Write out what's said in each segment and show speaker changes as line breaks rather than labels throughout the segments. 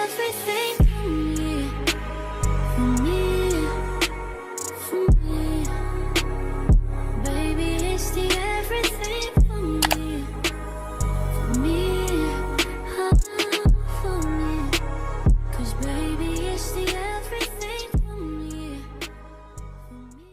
Everything for me, for me, for me. Baby, it's the everything for me, for me, for me. 'Cause baby, it's the everything for me, for me.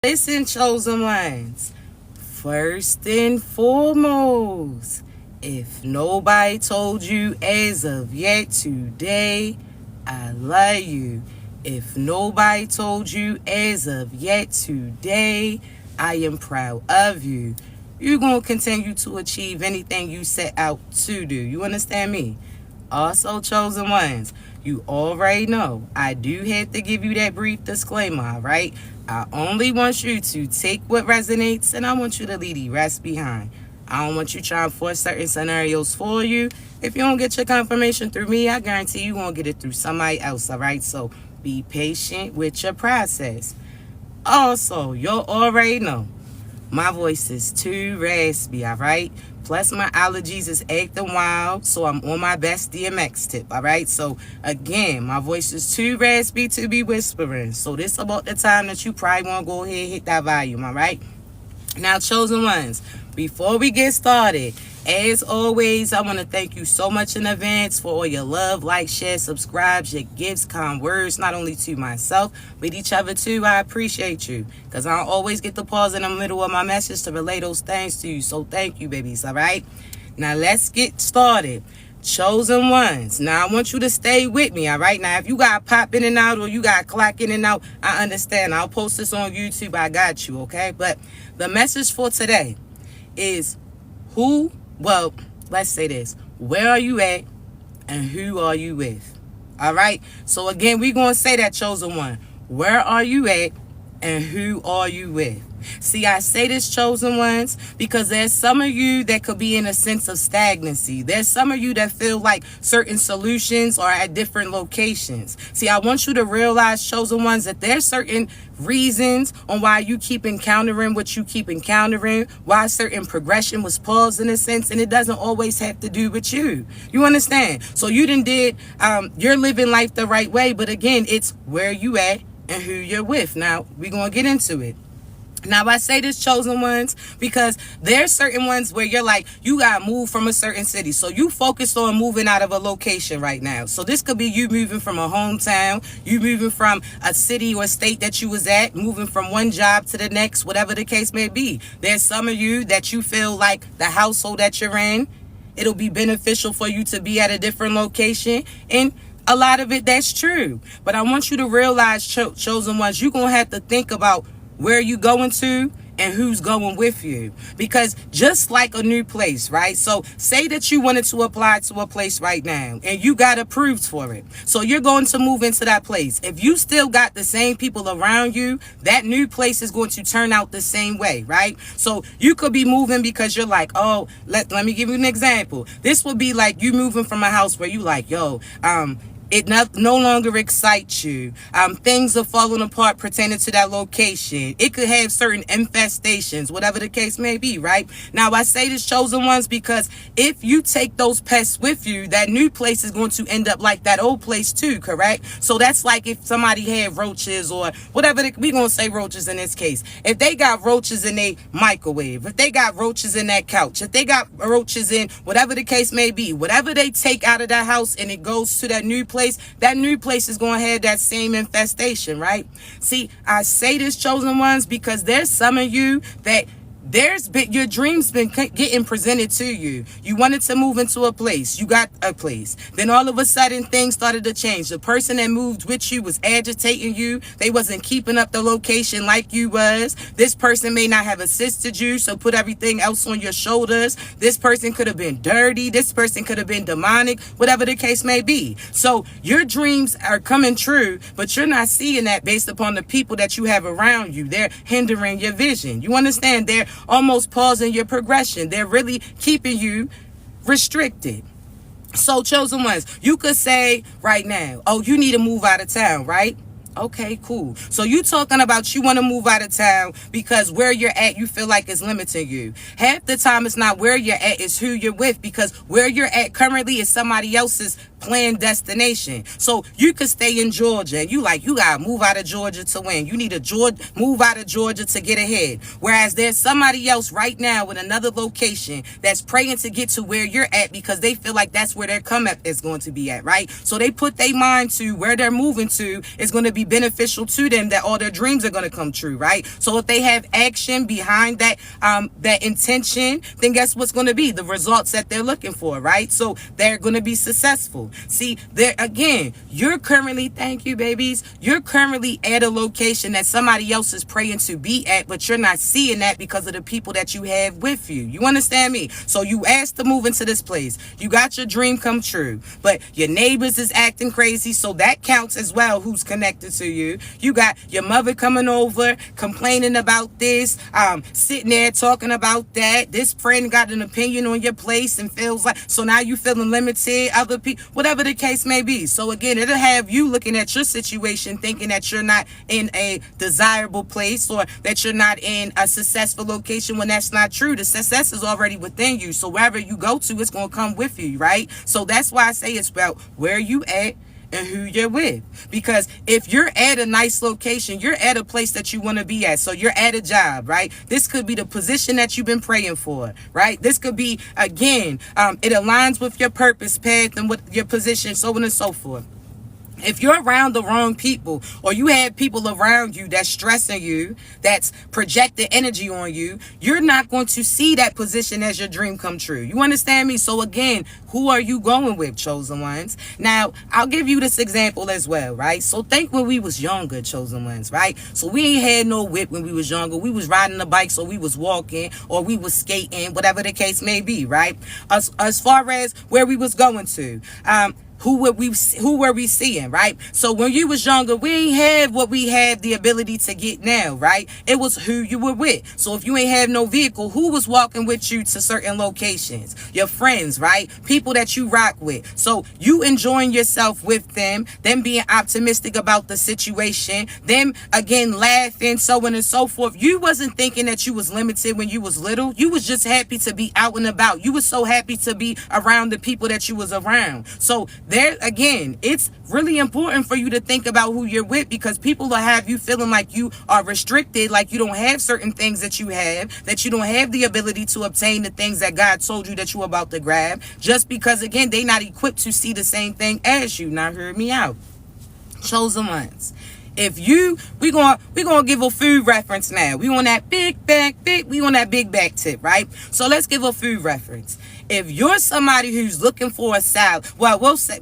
Listen, chosen ones. First and foremost, if nobody told you as of yet today, I love you. If nobody told you as of yet today, I am proud of you. You're going to continue to achieve anything you set out to do. You understand me? Also, chosen ones, you already know I do have to give you that brief disclaimer, right? I only want you to take what resonates and I want you to leave the rest behind. I don't want you trying to force certain scenarios for you. If you don't get your confirmation through me, I guarantee you won't get it through somebody else, all right? So be patient with your process. Also, you already know my voice is too raspy, all right? Plus, my allergies is acting wild, so I'm on my best DMX tip, all right? So, again, my voice is too raspy to be whispering. So, this about the time that you probably want to go ahead and hit that volume, all right? Now, chosen ones, before we get started, as always, I want to thank you so much in advance for all your love, like, share, subscribe, your gifts, kind words, not only to myself, but each other too. I appreciate you because I don't always get to pause in the middle of my message to relay those things to you. So thank you, babies. All right. Now let's get started. Chosen ones. Now I want you to stay with me. All right. Now if you got pop in and out or you got clock in and out, I understand. I'll post this on YouTube. I got you. Okay. But the message for today is let's say this. Where are you at and who are you with? All right. So again, we're going to say that, chosen one. Where are you at and who are you with? See, I say this, chosen ones, because there's some of you that could be in a sense of stagnancy. There's some of you that feel like certain solutions are at different locations. See, I want you to realize, chosen ones, that there's certain reasons on why you keep encountering what you keep encountering, why certain progression was paused in a sense, and it doesn't always have to do with you. You understand? So you you're living life the right way, but again, it's where you at and who you're with. Now, we're going to get into it. Now, I say this, chosen ones, because there's certain ones where you're like, you got moved from a certain city. So you focused on moving out of a location right now. So this could be you moving from a hometown, you moving from a city or state that you was at, moving from one job to the next, whatever the case may be. There's some of you that you feel like the household that you're in, it'll be beneficial for you to be at a different location. And a lot of it, that's true. But I want you to realize, chosen ones, you're going to have to think about where you going to and who's going with you. Because just like a new place, right? So say that you wanted to apply to a place right now and you got approved for it. So you're going to move into that place. If you still got the same people around you, that new place is going to turn out the same way, right? So you could be moving because you're like, oh, let me give you an example. This would be like you moving from a house where you like, it no longer excites you. Things are falling apart pertaining to that location. It could have certain infestations, whatever the case may be, right? Now, I say this, chosen ones, because if you take those pests with you, that new place is going to end up like that old place too, correct? So that's like if somebody had roaches or whatever, we're going to say roaches in this case. If they got roaches in their microwave, if they got roaches in that couch, if they got roaches in whatever the case may be, whatever they take out of that house and it goes to that new place, that new place is going to have that same infestation, right? See, I say this, chosen ones, because there's some of you that your dreams been getting presented to you. You wanted to move into a place. You got a place. Then all of a sudden things started to change. The person that moved with you was agitating you. They wasn't keeping up the location like you was. This person may not have assisted you, so put everything else on your shoulders. This person could have been dirty. This person could have been demonic, whatever the case may be. So your dreams are coming true, but you're not seeing that based upon the people that you have around you. They're hindering your vision. You understand? They're almost pausing your progression. They're really keeping you restricted. So, chosen ones, you could say right now, oh, you need to move out of town, right? Okay, cool. So you talking about you want to move out of town because where you're at you feel like is limiting you. Half the time it's not where you're at, it's who you're with, because where you're at currently is somebody else's planned destination. So you could stay in Georgia and you gotta move out of Georgia to win. You need to move out of Georgia to get ahead. Whereas there's somebody else right now in another location that's praying to get to where you're at because they feel like that's where their come up is going to be at, right? So they put their mind to where they're moving to is going to be beneficial to them, that all their dreams are going to come true, right? So if they have action behind that that intention, then guess what's going to be the results that they're looking for, right? So they're going to be successful. See, there again, you're currently, thank you, babies, you're currently at a location that somebody else is praying to be at, but you're not seeing that because of the people that you have with you. You understand me? So you asked to move into this place. You got your dream come true, but your neighbors is acting crazy, so that counts as well, who's connected to you. You got your mother coming over, complaining about this, sitting there talking about that. This friend got an opinion on your place and feels like, so now you feeling limited, other people, whatever the case may be. So again, it'll have you looking at your situation thinking that you're not in a desirable place or that you're not in a successful location, when that's not true. The success is already within you. So wherever you go to, it's going to come with you, right? So that's why I say it's about where you at and who you're with. Because if you're at a nice location, you're at a place that you want to be at. So you're at a job, right? This could be the position that you've been praying for, right? This could be, again, it aligns with your purpose path and with your position, so on and so forth. If you're around the wrong people, or you have people around you that's stressing you, that's projecting energy on you, you're not going to see that position as your dream come true. You understand me? So again, who are you going with, chosen ones? Now, I'll give you this example as well, right? So think when we was younger, chosen ones, right? So we ain't had no whip when we was younger. We was riding the bike, so we was walking, or we was skating, whatever the case may be, right? As far as where we was going to, who were we seeing, right? So when you was younger, we ain't have what we have the ability to get now, right? It was who you were with. So if you ain't have no vehicle, who was walking with you to certain locations? Your friends, right? People that you rock with. So you enjoying yourself with them being optimistic about the situation, them again laughing, so on and so forth. You wasn't thinking that you was limited when you was little. You was just happy to be out and about. You was so happy to be around the people that you was around. So there again, it's really important for you to think about who you're with, because people will have you feeling like you are restricted, like you don't have certain things that you have, that you don't have the ability to obtain the things that God told you that you're about to grab, just because again they not equipped to see the same thing as you. Now hear me out, chosen ones. If you, we gonna give a food reference now. We on that big back tip, right? So let's give a food reference. If you're somebody who's looking for a salad, well, we'll say,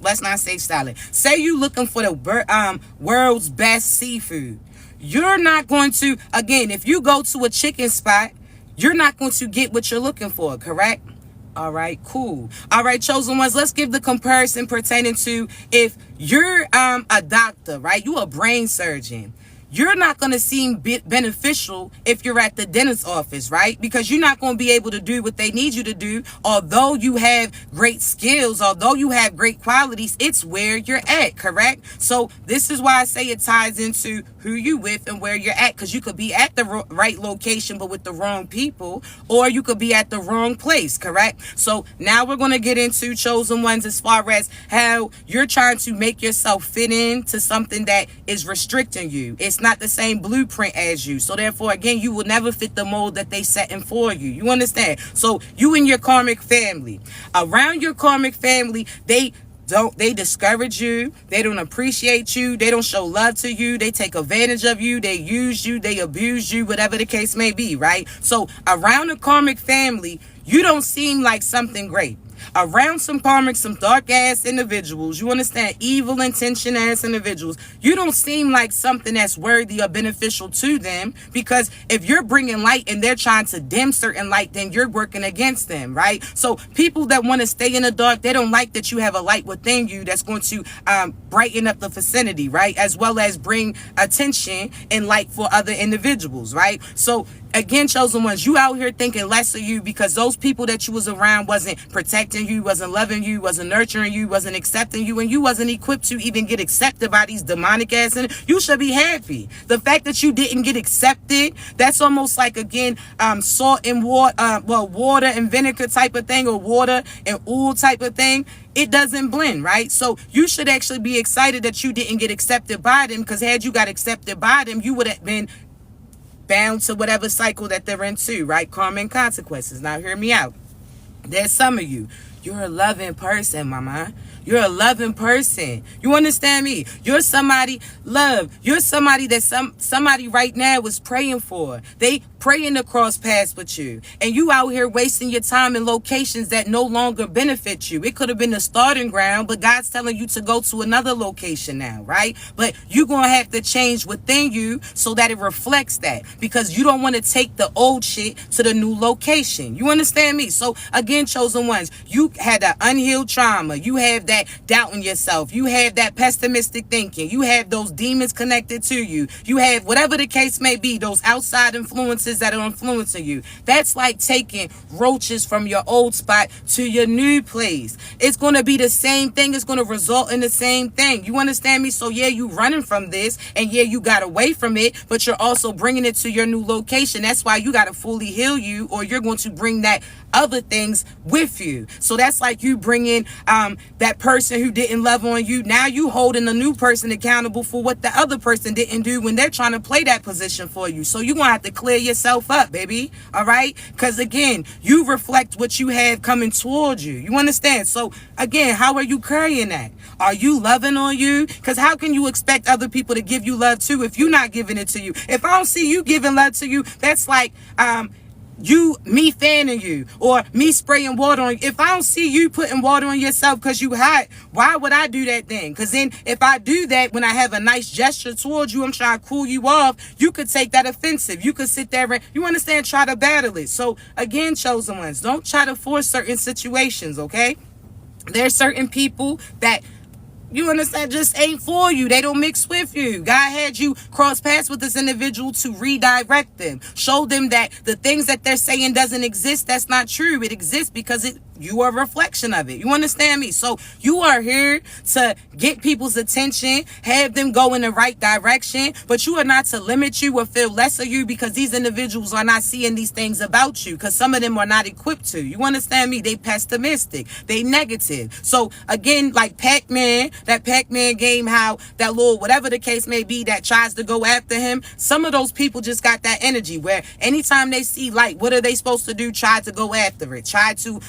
let's not say salad. Say you looking for the world's best seafood. You're not going to, again, if you go to a chicken spot, you're not going to get what you're looking for, correct? All right, cool. All right, chosen ones, let's give the comparison pertaining to if you're a doctor, right? You a brain surgeon. You're not going to seem beneficial if you're at the dentist's office, right? Because you're not going to be able to do what they need you to do. Although you have great skills, although you have great qualities, it's where you're at, correct? So this is why I say it ties into who you with and where you're at, because you could be at the right location but with the wrong people, or you could be at the wrong place, correct? So now we're going to get into, chosen ones, as far as how you're trying to make yourself fit into something that is restricting you. It's not the same blueprint as you, so therefore again you will never fit the mold that they setting for you. You understand? So you and your karmic family, around your karmic family, they discourage you, they don't appreciate you, they don't show love to you, they take advantage of you, they use you, they abuse you, whatever the case may be, right? So around a karmic family, you don't seem like something great. Around some karmic, some dark ass individuals, you understand, evil intention ass individuals, you don't seem like something that's worthy or beneficial to them, because if you're bringing light and they're trying to dim certain light, then you're working against them, right? So people that want to stay in the dark, they don't like that you have a light within you that's going to brighten up the vicinity, right? As well as bring attention and light for other individuals, right? So again, chosen ones, you out here thinking less of you because those people that you was around wasn't protecting you, wasn't loving you, wasn't nurturing you, wasn't accepting you, and you wasn't equipped to even get accepted by these demonic ass. And you should be happy. The fact that you didn't get accepted, that's almost like, again, salt and water, water and vinegar type of thing, or water and oil type of thing. It doesn't blend, right? So you should actually be excited that you didn't get accepted by them, because had you got accepted by them, you would have been bound to whatever cycle that they're into, right? Karma and consequences. Now hear me out. There's some of you. You're a loving person, mama. You're a loving person. You understand me? You're somebody, love. You're somebody that somebody right now was praying for. They praying to cross paths with you. And you out here wasting your time in locations that no longer benefit you. It could have been the starting ground, but God's telling you to go to another location now, right? But you're going to have to change within you so that it reflects that, because you don't want to take the old shit to the new location. You understand me? So again, chosen ones, you had that unhealed trauma. You have that doubt in yourself. You have that pessimistic thinking. You have those demons connected to you. You have whatever the case may be, those outside influences that are influencing you. That's like taking roaches from your old spot to your new place. It's going to be the same thing. It's going to result in the same thing. You understand me? So yeah, you running from this, and yeah, you got away from it, but you're also bringing it to your new location. That's why you got to fully heal you, or you're going to bring that other things with you. So that's like you bringing that person who didn't love on you. Now you holding a new person accountable for what the other person didn't do when they're trying to play that position for you. So you're going to have to clear yourself up, baby. All right? Because again, you reflect what you have coming towards you. You understand? So again, how are you carrying that? Are you loving on you? Because how can you expect other people to give you love too if you're not giving it to you? If I don't see you giving love to you, that's like me fanning you, or me spraying water on you. If I don't see you putting water on yourself because you hot, why would I do that then? Because then if I do that, when I have a nice gesture towards you, I'm trying to cool you off, you could take that offensive. You could sit there and, you understand, try to battle it. So again, chosen ones, don't try to force certain situations, okay? There's certain people that, you understand, just ain't for you. They don't mix with you. God had you cross paths with this individual to redirect them. Show them that the things that they're saying doesn't exist. That's not true. It exists because you are a reflection of it. You understand me? So you are here to get people's attention, have them go in the right direction, but you are not to limit you or feel less of you because these individuals are not seeing these things about you, because some of them are not equipped to. You understand me? They pessimistic. They negative. So again, like Pac-Man, that Pac-Man game, how that little, whatever the case may be, that tries to go after him, some of those people just got that energy where anytime they see light, what are they supposed to do? Try to go after it. Try to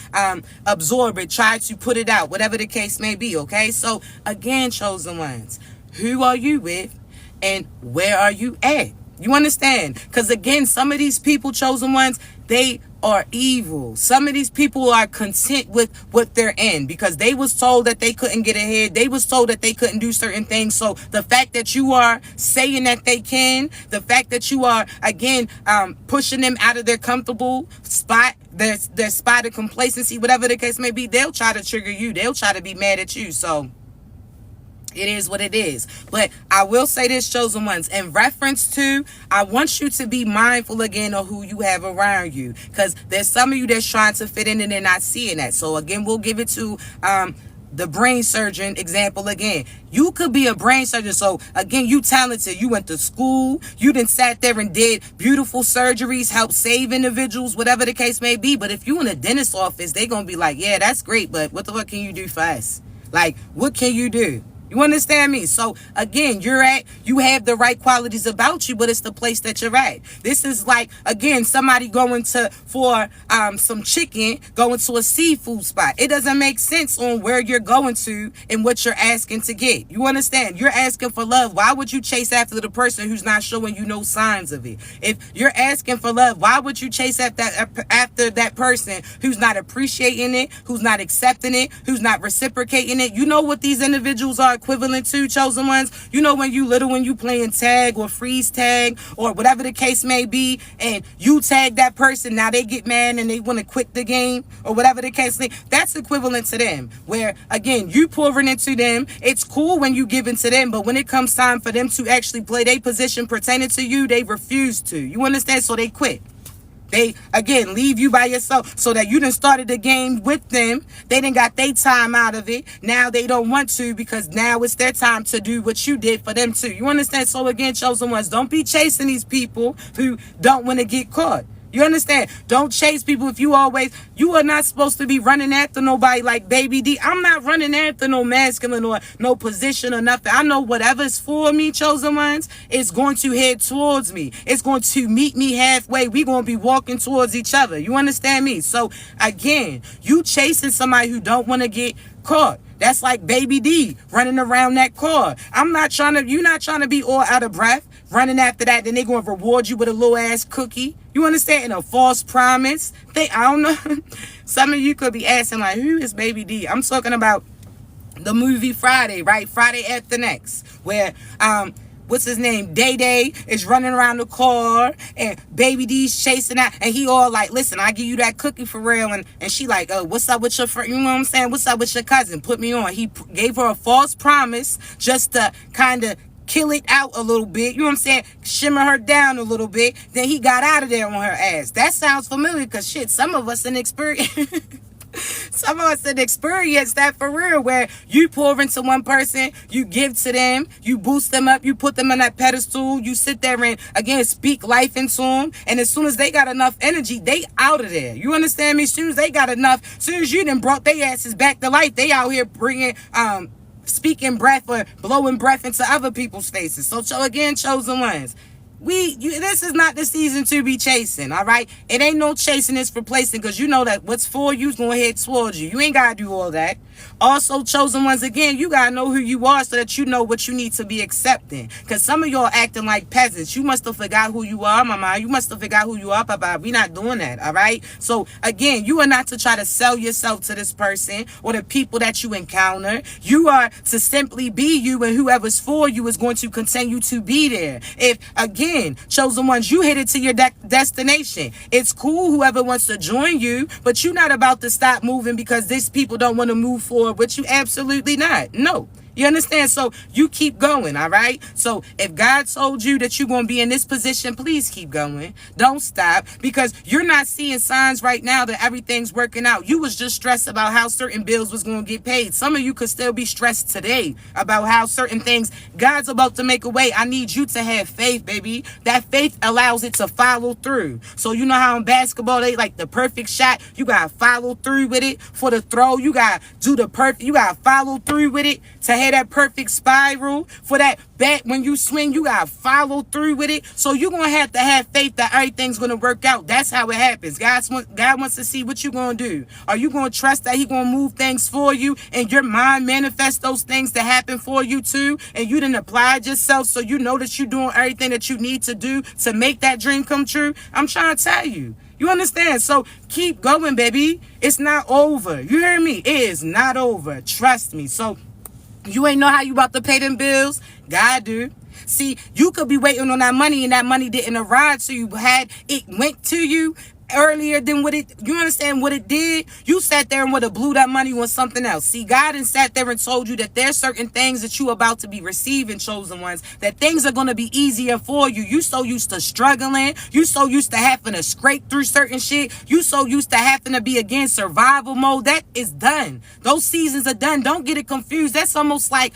absorb it, try to put it out, whatever the case may be. Okay, so again, chosen ones, who are you with and where are you at? You understand? Because again, some of these people, chosen ones, they are evil. Some of these people are content with what they're in because they was told that they couldn't get ahead. They was told that they couldn't do certain things. So the fact that you are saying that they can, the fact that you are, again, pushing them out of their comfortable spot, their spot of complacency, whatever the case may be, they'll try to trigger you. They'll try to be mad at you. So it is what it is. But I will say this, chosen ones, in reference to, I want you to be mindful again of who you have around you, because there's some of you that's trying to fit in and they're not seeing that. So again, we'll give it to the brain surgeon example again. You could be a brain surgeon. So again, you talented. You went to school. You done sat there and did beautiful surgeries, helped save individuals, whatever the case may be. But if you in a dentist office, they're going to be like, yeah, that's great, but what the fuck can you do for us? Like, what can you do? You understand me? So again, you have the right qualities about you, but it's the place that you're at. This is like, again, somebody going for some chicken, going to a seafood spot. It doesn't make sense on where you're going to and what you're asking to get. You understand? You're asking for love. Why would you chase after the person who's not showing you no signs of it? If you're asking for love, why would you chase after that person who's not appreciating it, who's not accepting it, who's not reciprocating it? You know what these individuals are equivalent to, chosen ones? You know, when you playing tag or freeze tag or whatever the case may be, and you tag that person, now they get mad and they want to quit the game or whatever the case may be. That's equivalent to them, where again, you pouring into them. It's cool when you give into them, but when it comes time for them to actually play their position pertaining to you, they refuse to. You understand? So they quit. They, again, leave you by yourself so that you done started the game with them. They done got their time out of it. Now they don't want to because now it's their time to do what you did for them too. You understand? So again, chosen ones, don't be chasing these people who don't want to get caught. You understand? Don't chase people if you are not supposed to be running after nobody like Baby D. I'm not running after no masculine or no position or nothing. I know whatever's for me, chosen ones, is going to head towards me. It's going to meet me halfway. We're going to be walking towards each other. You understand me? So again, you chasing somebody who don't want to get caught. That's like Baby D running around that car. You're not trying to be all out of breath running after that. Then they're going to reward you with a little ass cookie. You understand? And a false promise. I don't know. Some of you could be asking like, who is Baby D? I'm talking about the movie Friday, right? Friday After Next, where, what's his name? Day Day is running around the car and Baby D's chasing out and he all like, listen, I give you that cookie for real. And she like, oh, what's up with your friend? You know what I'm saying? What's up with your cousin? Put me on. He gave her a false promise just to kind of kill it out a little bit. You know what I'm saying? Shimmer her down a little bit. Then he got out of there on her ass. That sounds familiar because shit, some of us in experience... Some of us have experienced that for real, where you pour into one person, you give to them, you boost them up, you put them on that pedestal, you sit there and, again, speak life into them, and as soon as they got enough energy, they out of there. You understand me? As soon as they got enough, as soon as you done brought their asses back to life, they out here bringing, speaking breath or blowing breath into other people's faces. So again, chosen ones, this is not the season to be chasing, all right? It ain't no chasing, it's replacing, because you know that what's for you is going to head towards you. You ain't got to do all that. Also, chosen ones, again, you got to know who you are so that you know what you need to be accepting. Because some of y'all acting like peasants. You must have forgot who you are, mama. You must have forgot who you are, papa. We not doing that, all right? So, again, you are not to try to sell yourself to this person or the people that you encounter. You are to simply be you, and whoever's for you is going to continue to be there. If, again, chosen ones, you headed to your destination. It's cool whoever wants to join you, but you're not about to stop moving because these people don't want to move forward with you. Absolutely not. No. You understand? So you keep going, all right? So if God told you that you're going to be in this position, please keep going. Don't stop, because you're not seeing signs right now that everything's working out. You was just stressed about how certain bills was going to get paid. Some of you could still be stressed today about how certain things, God's about to make a way. I need you to have faith, baby. That faith allows it to follow through. So you know how in basketball, they like the perfect shot. You got to follow through with it for the throw. You got to do the perfect, you got to follow through with it to have that perfect spiral for that bat. When you swing, you gotta follow through with it. So you're gonna have to have faith that everything's gonna work out. That's how it happens. God wants to see what you're gonna do. Are you gonna trust that He gonna move things for you, and your mind manifest those things to happen for you too, and you didn't apply yourself so you know that you're doing everything that you need to do to make that dream come true? I'm trying to tell you. You understand? So keep going, baby. It's not over. You hear me? It is not over. Trust me. So you ain't know how you about to pay them bills? God do. See, you could be waiting on that money and that money didn't arrive, so you had it went to you earlier than what it, you understand what it did? You sat there and would have blew that money on something else. See, God and sat there and told you that there's certain things that you about to be receiving, chosen ones, that things are going to be easier for you. You so used to struggling. You so used to having to scrape through certain shit. You so used to having to be against survival mode. That is done. Those seasons are done. Don't get it confused. That's almost like,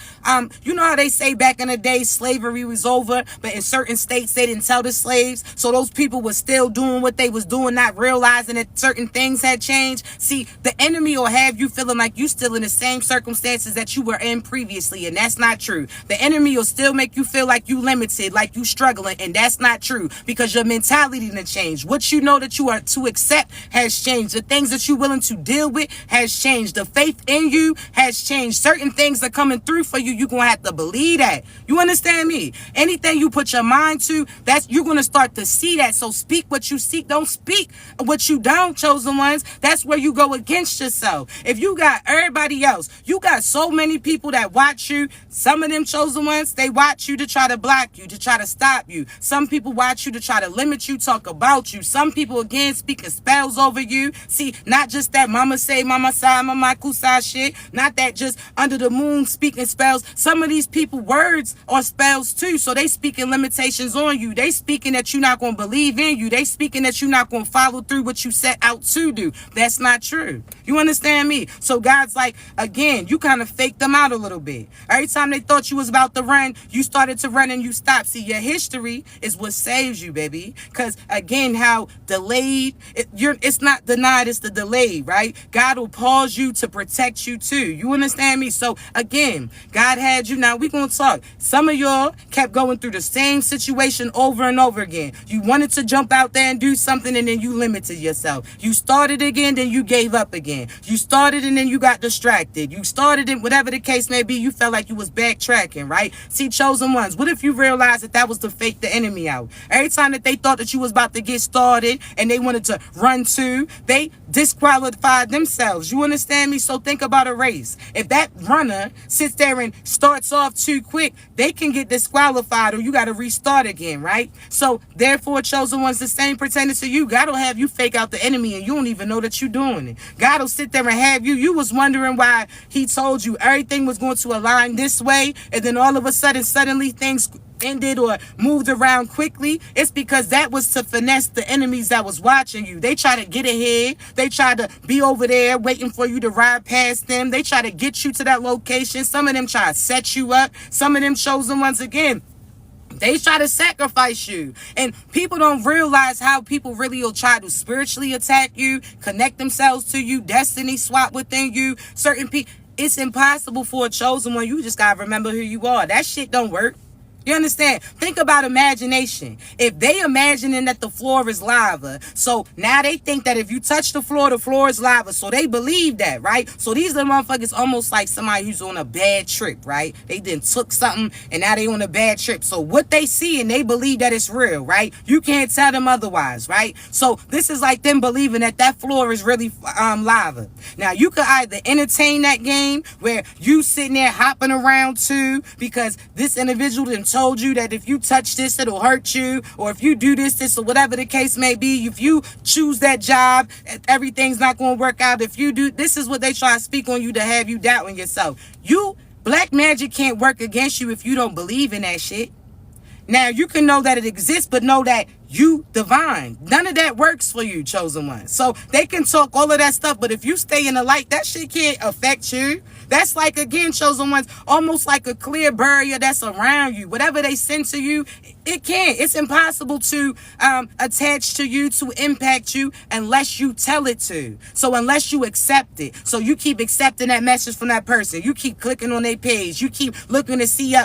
you know how they say back in the day slavery was over, but in certain states they didn't tell the slaves. So those people were still doing what they was doing, not realizing that certain things had changed. See, the enemy will have you feeling like you still in the same circumstances that you were in previously, and that's not true. The enemy will still make you feel like you limited, like you struggling, and that's not true, because your mentality didn't change. What you know that you are to accept has changed. The things that you're willing to deal with has changed. The faith in you has changed. Certain things are coming through for you. You're going to have to believe that. You understand me? Anything you put your mind to, that's, you're going to start to see that. So speak what you seek. Don't speak what you don't, chosen ones. That's where you go against yourself. If you got everybody else, you got so many people that watch you. Some of them chosen ones, they watch you to try to block you, to try to stop you. Some people watch you to try to limit you, talk about you. Some people, again, speaking spells over you. See, not just that mama say, mama say, mama kusa shit. Not that just under the moon speaking spells. Some of these people, words are spells too. So they speaking limitations on you. They speaking that you're not going to believe in you. They speaking that you're not going to follow follow through what you set out to do. That's not true. You understand me? So God's like, again, you kind of faked them out a little bit. Every time they thought you was about to run, you started to run and you stopped. See, your history is what saves you, baby. Because again, how delayed, it's not denied, it's the delayed, right? God will pause you to protect you too. You understand me? So again, God had you. Now we gonna talk. Some of y'all kept going through the same situation over and over again. You wanted to jump out there and do something, and then you limited yourself. You started again, then you gave up again. You started and then you got distracted. You started and whatever the case may be, you felt like you was backtracking, right? See, chosen ones, what if you realized that was to fake the enemy out? Every time that they thought that you was about to get started and they wanted to run too, they disqualified themselves. You understand me? So think about a race. If that runner sits there and starts off too quick, they can get disqualified, or you got to restart again, right? So therefore, chosen ones, the same pertaining to you. God will have you fake out the enemy and you don't even know that you're doing it. God will sit there and have you was wondering why he told you everything was going to align this way, and then all of a sudden, suddenly things ended or moved around quickly. It's because that was to finesse the enemies that was watching you. They try to get ahead. They try to be over there waiting for you to ride past them. They try to get you to that location. Some of them try to set you up. Some of them chosen ones, again, they try to sacrifice you. And people don't realize how people really will try to spiritually attack you, connect themselves to you, destiny swap within you. Certain people, it's impossible for a chosen one. You just got to remember who you are. That shit don't work. You understand? Think about imagination. If they imagining that the floor is lava, so now they think that if you touch the floor is lava. So they believe that, right? So these little motherfuckers almost like somebody who's on a bad trip, right? They then took something and now they on a bad trip. So what they see and they believe that it's real, right? You can't tell them otherwise, right? So this is like them believing that floor is really lava. Now you could either entertain that game where you sitting there hopping around too because this individual didn't told you that if you touch this, it'll hurt you, or if you do this, or whatever the case may be, if you choose that job, everything's not going to work out. If you do, this is what they try to speak on you to have you doubting yourself. Black magic can't work against you if you don't believe in that shit. Now, you can know that it exists, but know that you divine. None of that works for you, chosen one. So they can talk all of that stuff, but if you stay in the light, that shit can't affect you. That's like, again, chosen ones, almost like a clear barrier that's around you. Whatever they send to you, it can't. It's impossible to attach to you, to impact you, unless you tell it to. So unless you accept it. So you keep accepting that message from that person. You keep clicking on their page. You keep looking to see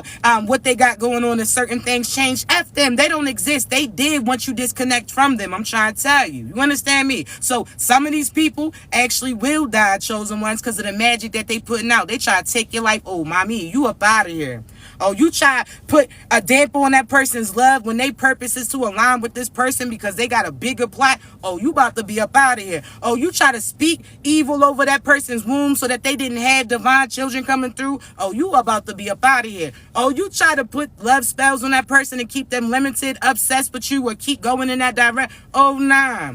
what they got going on, and certain things change. F them. They don't exist. They did once you disconnect from them. I'm trying to tell you. You understand me? So some of these people actually will die, chosen ones, because of the magic that they putting out. They try to take your life. Oh, mommy, you up out of here. Oh, you try to put a damper on that person's love when they purpose is to align with this person because they got a bigger plot. Oh, you about to be up out of here. Oh, you try to speak evil over that person's womb so that they didn't have divine children coming through. Oh, you about to be up out of here. Oh, you try to put love spells on that person and keep them limited, obsessed with you, or keep going in that direction. Oh, nah.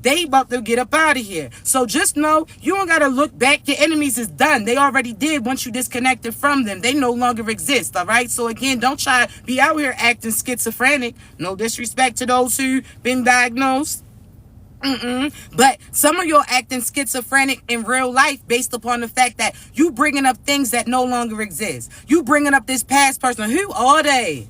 They about to get up out of here. So just know you don't got to look back. Your enemies is done. They already did once you disconnected from them. They no longer exist, all right? So again, don't try to be out here acting schizophrenic. No disrespect to those who been diagnosed. But some of y'all acting schizophrenic in real life based upon the fact that you bringing up things that no longer exist. You bringing up this past person. Who are they?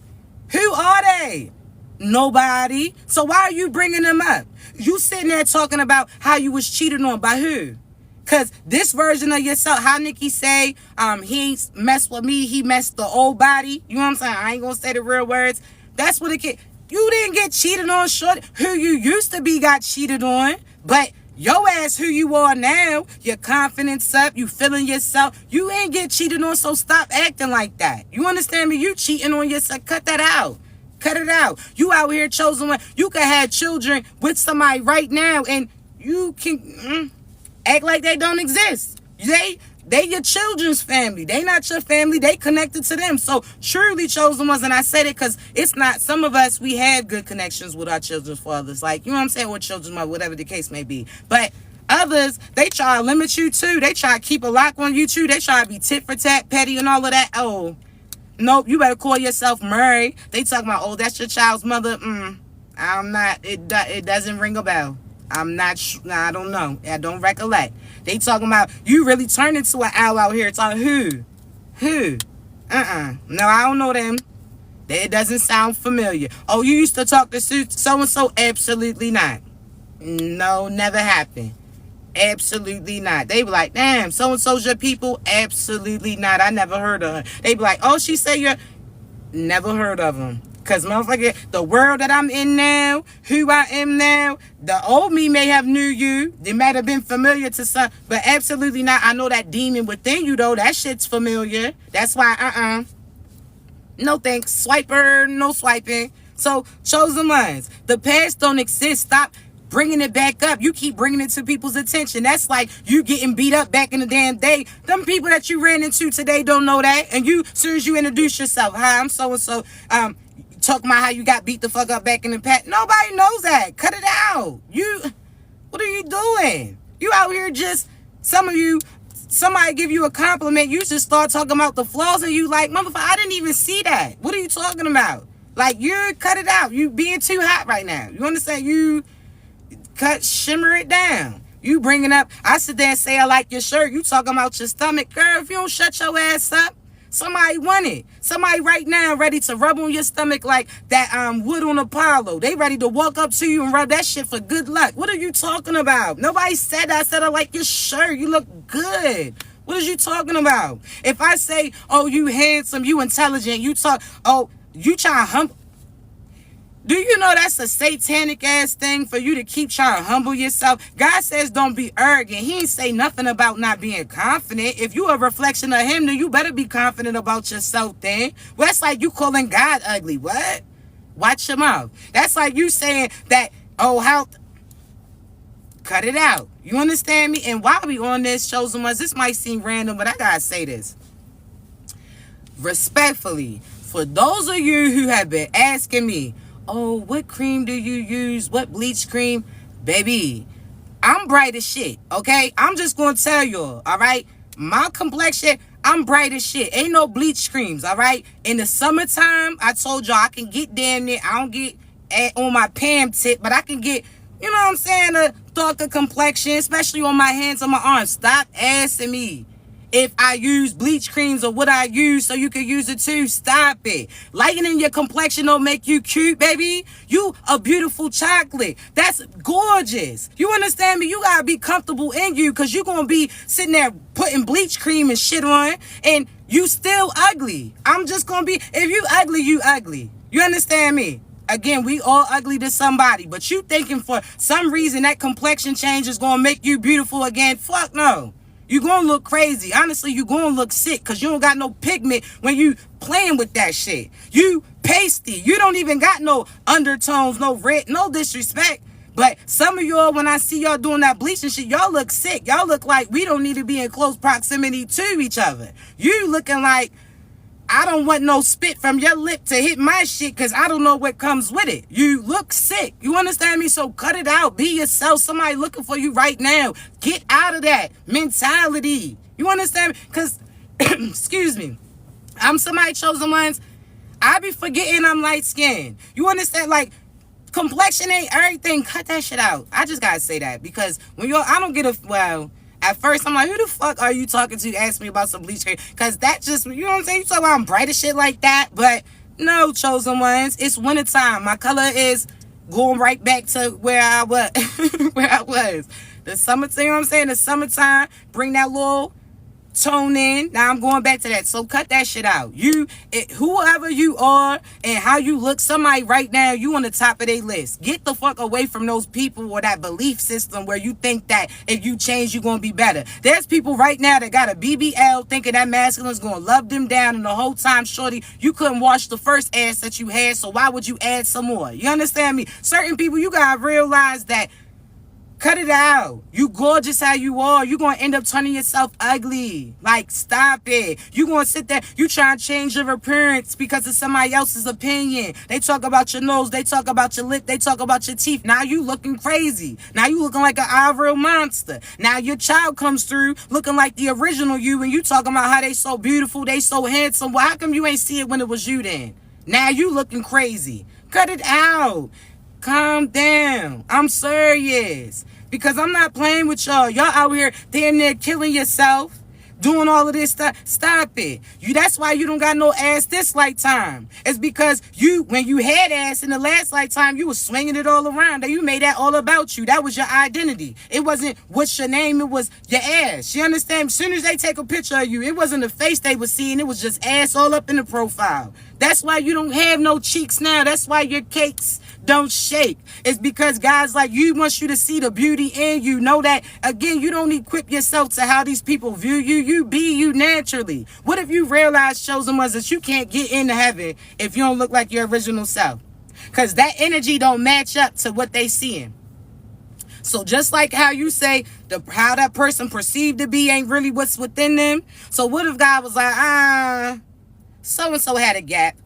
Who are they? Nobody. So why are you bringing them up? You sitting there talking about how you was cheated on by who? Because this version of yourself, how Nikki say, he messed with me, he messed the old body. You know what I'm saying? I ain't gonna say the real words. That's what it get. You didn't get cheated on, short. Who you used to be got cheated on, but your ass who you are now, your confidence up, you feeling yourself, you ain't get cheated on, so stop acting like that. You understand me? You cheating on yourself. Cut that out. Cut it out. You out here chosen one. You can have children with somebody right now and you can act like they don't exist. They your children's family. They not your family. They connected to them. So truly chosen ones, and I said it because it's not, some of us, we have good connections with our children's fathers. Like, you know what I'm saying? Or children's mother, whatever the case may be. But others, they try to limit you too. They try to keep a lock on you too. They try to be tit for tat, petty and all of that. Oh, nope, you better call yourself Murray. They talking about, oh, that's your child's mother. I'm not. It doesn't ring a bell. I'm not nah, I don't know. I don't recollect. They talking about you really turned into an owl out here. Talking who? No, I don't know them. It doesn't sound familiar. Oh, you used to talk to so-and-so? Absolutely not. No, never happened. Absolutely not. They be like, damn, so-and-so's your people? Absolutely not. I never heard of her. They be like, oh, she say you're... Never heard of them. Because, motherfucker, the world that I'm in now, who I am now, the old me may have knew you. They might have been familiar to some, but absolutely not. I know that demon within you, though. That shit's familiar. That's why, no thanks. Swiper, no swiping. So, chosen ones. The past don't exist. Stop bringing it back up. You keep bringing it to people's attention. That's like you getting beat up back in the damn day. Them people that you ran into today don't know that. And you, as soon as you introduce yourself, hi, I'm so-and-so, talking about how you got beat the fuck up back in the past. Nobody knows that. Cut it out. What are you doing? You out here just, some of you, somebody give you a compliment, you just start talking about the flaws and you like, motherfucker, I didn't even see that. What are you talking about? Like, you're, cut it out. You being too hot right now. You understand? You shimmer it down. You bringing up, I sit there and say I like your shirt. You talking about your stomach. Girl, if you don't shut your ass up, somebody want it. Somebody right now ready to rub on your stomach like that wood on Apollo. They ready to walk up to you and rub that shit for good luck. What are you talking about? Nobody said that. I said I like your shirt. You look good. What are you talking about? If I say, oh, you handsome, you intelligent, you talk, oh, you trying to humble. Do you know that's a satanic ass thing for you to keep trying to humble yourself? God says don't be arrogant. He ain't say nothing about not being confident. If you a reflection of him, then you better be confident about yourself then. Well, that's like you calling God ugly. What? Watch your mouth. That's like you saying that, oh, how... Cut it out. You understand me? And while we on this, chosen ones, this might seem random, but I gotta say this. Respectfully, for those of you who have been asking me, oh, what cream do you use? What bleach cream? Baby, I'm bright as shit, okay? I'm just going to tell y'all, all right? My complexion, I'm bright as shit. Ain't no bleach creams, all right? In the summertime, I told y'all I can get damn near, I don't get on my Pam tip, but I can get, you know what I'm saying, a darker complexion, especially on my hands and my arms. Stop asking me if I use bleach creams or what I use so you can use it too. Stop it. Lightening your complexion don't make you cute, baby. You a beautiful chocolate. That's gorgeous. You understand me? You gotta be comfortable in you because you're gonna be sitting there putting bleach cream and shit on and you still ugly. I'm just gonna be, if you ugly, you ugly. You understand me? Again, we all ugly to somebody, but you thinking for some reason that complexion change is gonna make you beautiful again. Fuck no. You gonna look crazy. Honestly, you gonna look sick because you don't got no pigment when you playing with that shit. You pasty. You don't even got no undertones, no red, no disrespect. But some of y'all, when I see y'all doing that bleaching shit, y'all look sick. Y'all look like we don't need to be in close proximity to each other. You looking like I don't want no spit from your lip to hit my shit because I don't know what comes with it. You look sick. You understand me? So cut it out. Be yourself. Somebody looking for you right now. Get out of that mentality. You understand me? Because, excuse me, I'm somebody chosen ones. I be forgetting I'm light skinned. You understand? Like, complexion ain't everything. Cut that shit out. I just got to say that because when you're, I don't get a, well, at first, I'm like, who the fuck are you talking to? Ask me about some bleach cream. Because that just, you know what I'm saying? You talk about I'm bright as shit like that. But no, chosen ones. It's wintertime. My color is going right back to where I was. where I was. The summertime, you know what I'm saying? The summertime, bring that little tone in. Now I'm going back to that. So cut that shit out. Whoever you are and how you look, somebody right now, you on the top of their list. Get the fuck away from those people or that belief system where you think that if you change, you're going to be better. There's people right now that got a BBL thinking that masculine is going to love them down, and the whole time, shorty, you couldn't wash the first ass that you had, so why would you add some more? You understand me? Certain people, you got to realize that cut it out. You gorgeous how you are. You're going to end up turning yourself ugly. Like, stop it. You're going to sit there. You trying to change your appearance because of somebody else's opinion. They talk about your nose. They talk about your lip. They talk about your teeth. Now you looking crazy. Now you looking like an Ivorian monster. Now your child comes through looking like the original you, and you talking about how they so beautiful, they so handsome. Well, how come you ain't see it when it was you then? Now you looking crazy. Cut it out. Calm down. I'm serious. Because I'm not playing with y'all. Y'all out here damn near killing yourself. Doing all of this stuff. Stop it. That's why you don't got no ass this lifetime. It's because when you had ass in the last lifetime, you was swinging it all around. You made that all about you. That was your identity. It wasn't what's your name. It was your ass. You understand? As soon as they take a picture of you, it wasn't the face they were seeing. It was just ass all up in the profile. That's why you don't have no cheeks now. That's why your cakes don't shake. It's because guys like you want you to see the beauty in you. Know that, again, you don't equip yourself to how these people view you. You be you naturally. What if you realize, chosen ones, that you can't get into heaven if you don't look like your original self? Because that energy don't match up to what they seeing. So just like how you say how that person perceived to be ain't really what's within them. So what if God was like, so-and-so had a gap,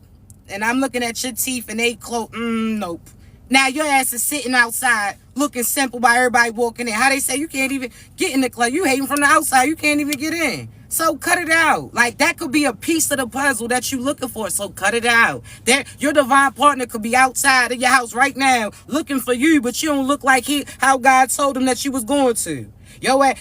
and I'm looking at your teeth and they close, nope. Now your ass is sitting outside looking simple by everybody walking in. How they say you can't even get in the club. You hating from the outside. You can't even get in. So cut it out. Like, that could be a piece of the puzzle that you looking for. So cut it out. Your divine partner could be outside of your house right now looking for you, but you don't look like how God told him that you was going to.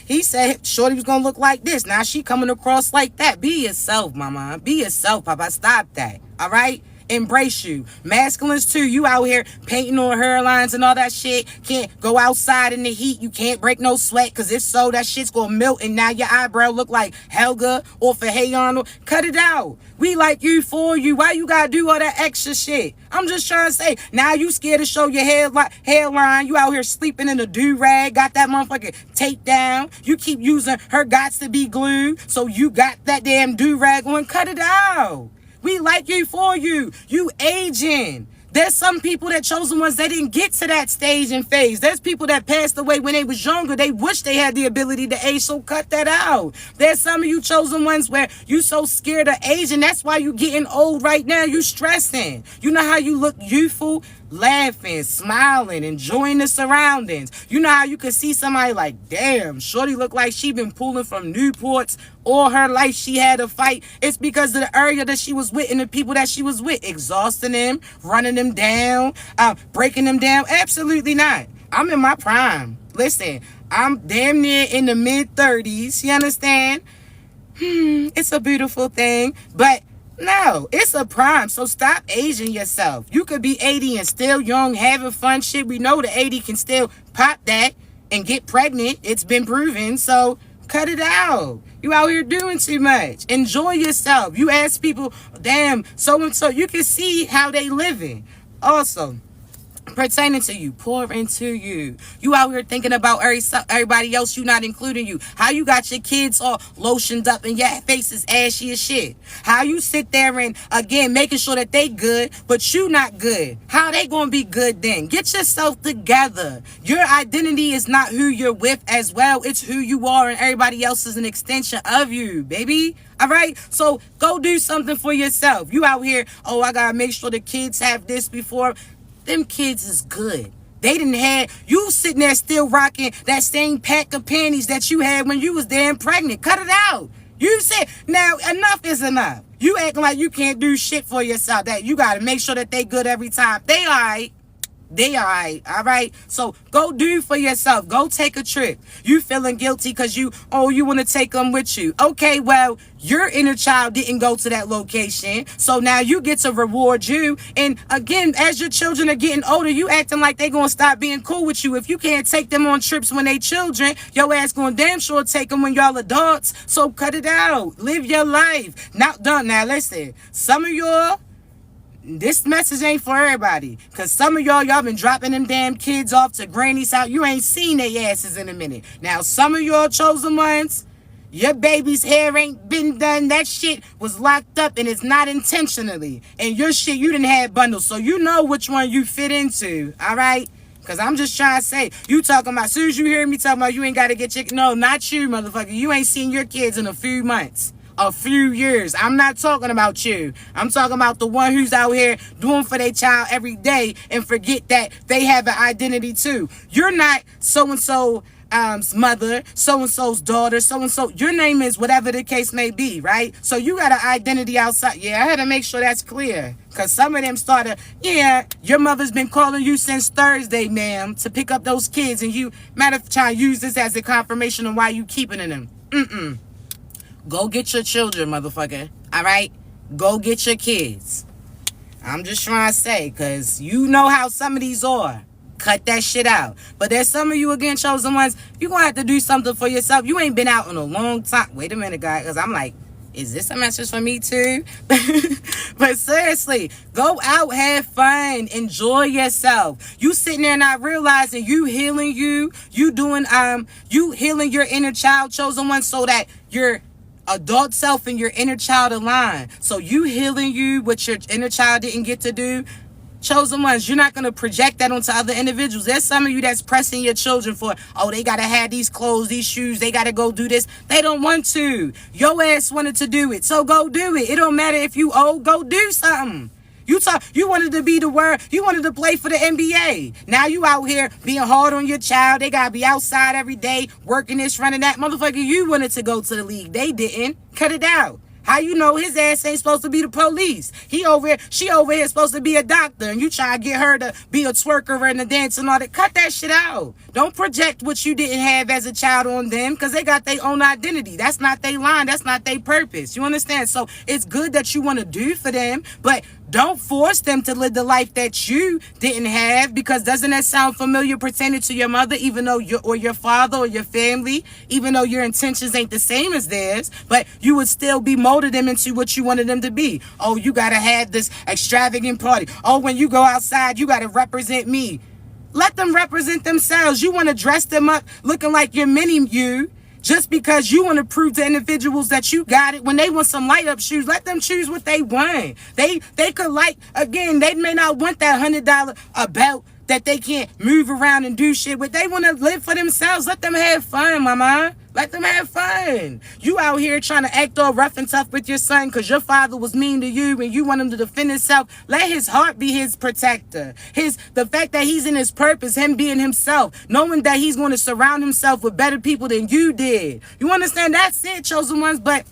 He said Shorty was gonna look like this. Now she coming across like that. Be yourself, mama. Be yourself, papa. Stop that. All right? Embrace you. Masculines too. You out here painting on hairlines and all that shit. Can't go outside in the heat. You can't break no sweat, because if so, that shit's gonna melt and now your eyebrow look like Helga or for Hey Arnold. Cut it out. We like you for you. Why you gotta do all that extra shit? I'm just trying to say, now you scared to show your hairline. You out here sleeping in a do-rag. Got that motherfucker taped down. You keep using her gots to be glued, so you got that damn do-rag on. Cut it out. We like you for you. You aging. There's some people that chosen ones, they didn't get to that stage and phase. There's people that passed away when they was younger. They wish they had the ability to age, so cut that out. There's some of you chosen ones where you so scared of aging. That's why you getting old right now. You stressing. You know how you look youthful? Laughing, smiling, enjoying the surroundings. You know how you can see somebody like, damn, Shorty look like she been pulling from Newports all her life. She had to fight. It's because of the area that she was with and the people that she was with. Exhausting them, running them down, breaking them down. Absolutely not. I'm in my prime. Listen, I'm damn near in the mid-30s. You understand? It's a beautiful thing, but no, it's a prime. So stop aging yourself. You could be 80 and still young, having fun shit. We know the 80 can still pop that and get pregnant. It's been proven. So cut it out. You out here doing too much. Enjoy yourself. You ask people, damn, so-and-so. You can see how they living. Also, pertaining to you, pour into you. You out here thinking about everybody else, you not including you. How you got your kids all lotioned up and your face is ashy as shit. How you sit there and, again, making sure that they good, but you not good. How they gonna be good then? Get yourself together. Your identity is not who you're with as well. It's who you are, and everybody else is an extension of you, baby. All right? So go do something for yourself. You out here, I gotta make sure the kids have this before. Them kids is good. They didn't have you sitting there still rocking that same pack of panties that you had when you was damn pregnant. Cut it out. You said, now enough is enough. You acting like you can't do shit for yourself. That you got to make sure that they good every time. They all right. They all right? So go do for yourself. Go take a trip. You feeling guilty because you want to take them with you. Okay, well, your inner child didn't go to that location. So now you get to reward you. And again, as your children are getting older, you acting like they going to stop being cool with you. If you can't take them on trips when they children, your ass going to damn sure take them when y'all adults. So cut it out. Live your life. Not done. Now listen, some of y'all, this message ain't for everybody. Because some of y'all been dropping them damn kids off to granny's house. You ain't seen their asses in a minute. Now, some of y'all chosen ones, your baby's hair ain't been done. That shit was locked up and it's not intentionally. And your shit, you didn't have bundles. So you know which one you fit into. All right? Because I'm just trying to say, you talking about, as soon as you hear me talking about you ain't got to get your, no, not you, motherfucker. You ain't seen your kids in a few months. A few years. I'm not talking about you. I'm talking about the one who's out here doing for their child every day and forget that they have an identity too. You're not so-and-so mother, so-and-so's daughter, so-and-so. Your name is whatever the case may be, right? So you got an identity outside. Yeah, I had to make sure that's clear. Because some of them started, yeah, your mother's been calling you since Thursday, ma'am, to pick up those kids. And you, matter of trying to use this as a confirmation of why you keeping them. Go get your children, motherfucker. All right? Go get your kids. I'm just trying to say, because you know how some of these are. Cut that shit out. But there's some of you, again, chosen ones, you're going to have to do something for yourself. You ain't been out in a long time. Wait a minute, guys, because I'm like, is this a message for me too? But seriously, go out, have fun, enjoy yourself. You sitting there not realizing you healing you doing, you healing your inner child, chosen one, so that your adult self and your inner child align. So you healing you, what your inner child didn't get to do. Chosen ones, you're not going to project that onto other individuals. There's some of you that's pressing your children for, oh, they got to have these clothes, these shoes, they got to go do this. They don't want to. Your ass wanted to do it, so go do it. It don't matter if you old, go do something. You wanted to be the word, you wanted to play for the NBA. Now you out here being hard on your child. They got to be outside every day, working this, running that. Motherfucker, you wanted to go to the league. They didn't. Cut it out. How you know his ass ain't supposed to be the police? She over here supposed to be a doctor, and you try to get her to be a twerker and a dancer and all that. Cut that shit out. Don't project what you didn't have as a child on them, because they got their own identity. That's not their line. That's not their purpose. You understand? So it's good that you want to do for them, but don't force them to live the life that you didn't have, because doesn't that sound familiar pertaining to your mother, even though your father or your family, even though your intentions ain't the same as theirs, but you would still be molded them into what you wanted them to be. Oh, you got to have this extravagant party. Oh, when you go outside, you got to represent me. Let them represent themselves. You want to dress them up looking like your mini you, just because you want to prove to individuals that you got it. When they want some light up shoes, let them choose what they want. They could like, again, they may not want that $100 belt that they can't move around and do shit with. They want to live for themselves. Let them have fun, mama. Let them have fun. You out here trying to act all rough and tough with your son because your father was mean to you and you want him to defend himself. Let his heart be his protector. The fact that he's in his purpose, him being himself, knowing that he's going to surround himself with better people than you did. You understand? That's it, chosen ones. But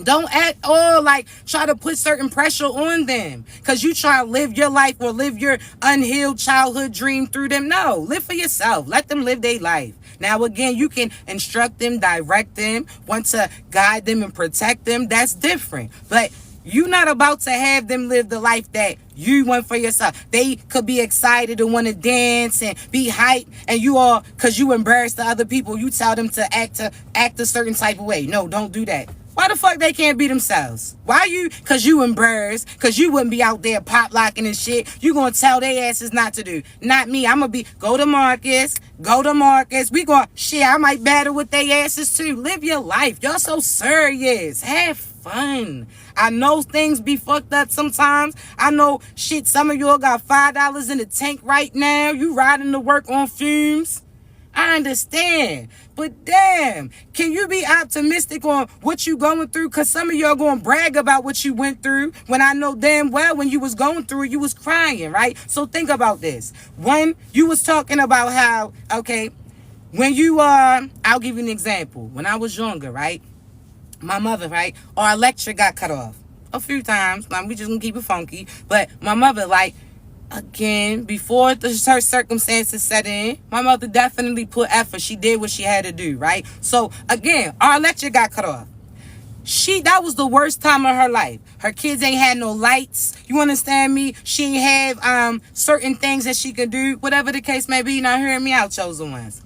don't act all like try to put certain pressure on them because you try to live your life or live your unhealed childhood dream through them. No, live for yourself. Let them live their life. Now, again, you can instruct them, direct them, want to guide them and protect them. That's different. But you're not about to have them live the life that you want for yourself. They could be excited and want to dance and be hyped, and you all, because you embarrass the other people, you tell them to act a certain type of way. No, don't do that. Why the fuck they can't be themselves? Why you? Because you embarrassed. Because you wouldn't be out there pop locking and shit. You going to tell their asses not to do. Not me. I'm going to be, go to Marcus. We going, shit, I might battle with their asses too. Live your life. Y'all so serious. Have fun. I know things be fucked up sometimes. I know, shit, some of y'all got $5 in the tank right now. You riding to work on fumes. I understand. But damn, can you be optimistic on what you going through? Because some of y'all going to brag about what you went through when I know damn well when you was going through it, you was crying, right? So think about this. One, you was talking about how, okay, when you, I'll give you an example. When I was younger, right? My mother, right? Our electric got cut off a few times. We just going to keep it funky. But my mother, like, again, before her circumstances set in, my mother definitely put effort. She did what she had to do, right? So, again, our electric got cut off. That was the worst time of her life. Her kids ain't had no lights. You understand me? She ain't have certain things that she could do. Whatever the case may be, not hearing me out, chosen ones.